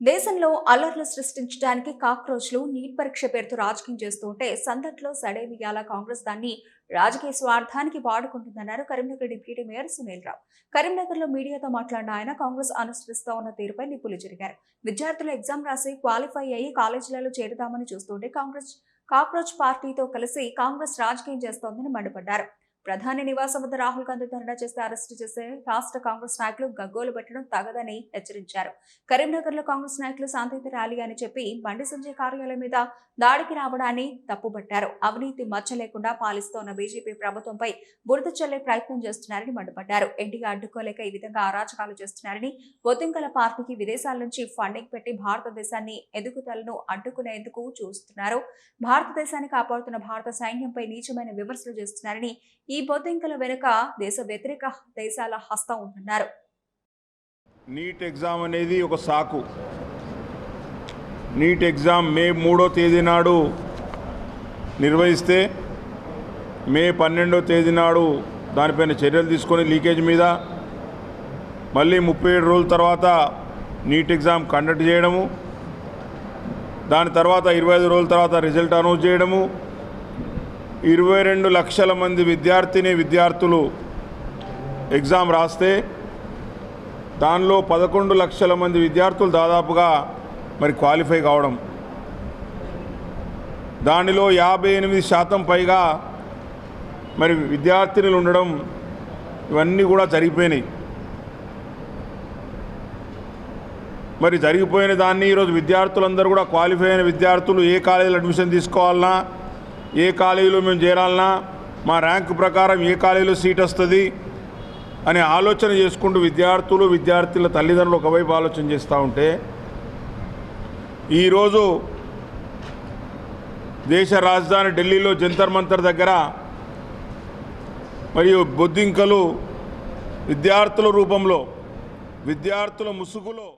దేశంలో అల్లర్లు సృష్టించడానికి కాక్రోచ్లు నీట్ పరీక్ష పేరుతో రాజకీయం చేస్తుంటే సందట్లో సడేమియాల కాంగ్రెస్ దాన్ని రాజకీయ స్వార్థానికి వాడుకుంటుందన్నారు కరీంనగర్ డిప్యూటీ మేయర్ సునీల్ రావు. కరీంనగర్ లో మీడియాతో మాట్లాడిన ఆయన కాంగ్రెస్ అనుసరిస్తూ ఉన్న తీరుపై నిప్పులు జరిగారు. విద్యార్థులు ఎగ్జామ్ రాసి క్వాలిఫై అయ్యి కాలేజీలలో చేరుదామని చూస్తుంటే కాక్రోచ్ పార్టీతో కలిసి కాంగ్రెస్ రాజకీయం చేస్తోందని మండిపడ్డారు. ప్రధాని నివాసం వద్ద రాహుల్ గాంధీ ధర్నా చేస్తే అరెస్టు చేసే రాష్ట్ర కాంగ్రెస్ నాయకులు గగ్గోలు పెట్టడం తగదని హెచ్చరించారు. కరీంనగర్ లో కాంగ్రెస్ నాయకులు శాంతియుత ర్యాలీ అని చెప్పి బండి సంజయ్ కార్యాలయం మీద దాడికి రావడాన్ని తప్పుబట్టారు. అవినీతి మచ్చ లేకుండా పాలిస్తోన్న బీజేపీ ప్రభుత్వంపై బురద చల్లే ప్రయత్నం చేస్తున్నారని మండిపడ్డారు. ఎన్డీఏ అడ్డుకోలేక ఈ విధంగా అరాచకాలు చేస్తున్నారని, బొద్దింకల పార్టీకి విదేశాల నుంచి ఫండింగ్ పెట్టి భారతదేశాన్ని ఎదుగుదలను అడ్డుకునేందుకు చూస్తున్నారు. భారతదేశాన్ని కాపాడుతున్న భారత సైన్యంపై నీచమైన విమర్శలు చేస్తున్నారని, ఈ బొద్దింకల వెనుక దేశ వ్యతిరేక దేశాల హస్తం ఉందన్నారు. నీట్ ఎగ్జామ్ అనేది ఒక సాకు. నీట్ ఎగ్జామ్ మే 3వ తేదీ నాడు నిర్వహిస్తే మే 12వ తేదీ నాడు దానిపైన చర్యలు తీసుకొని లీకేజ్ మీద మళ్ళీ 37 రోజుల తర్వాత నీట్ ఎగ్జామ్ కండక్ట్ చేయడము, దాని తర్వాత 25 రోజుల తర్వాత రిజల్ట్ అనౌన్స్ చేయడము, 22 లక్షల మంది విద్యార్థులు ఎగ్జామ్ రాస్తే దానిలో 11 లక్షల మంది విద్యార్థులు దాదాపుగా మరి క్వాలిఫై కావడం, దానిలో 58% పైగా మరి విద్యార్థినులు ఉండడం, ఇవన్నీ కూడా జరిగిపోయినాయి. మరి జరిగిపోయిన దాన్ని ఈరోజు విద్యార్థులందరూ కూడా క్వాలిఫై అయిన విద్యార్థులు ఏ కాలేజీలో అడ్మిషన్ తీసుకోవాలన్నా, ఏ కాలేజీలో మేము చేరాలన్నా, మా ర్యాంకు ప్రకారం ఏ కాలేజీలో సీట్ వస్తుంది అనే ఆలోచన చేసుకుంటూ విద్యార్థుల తల్లిదండ్రులు ఒకవైపు ఆలోచన చేస్తూ ఉంటే, ఈరోజు దేశ రాజధాని ఢిల్లీలో జంతర్ మంతర్ దగ్గర మరియు బొద్దింకలు విద్యార్థుల రూపంలో విద్యార్థుల ముసుగులో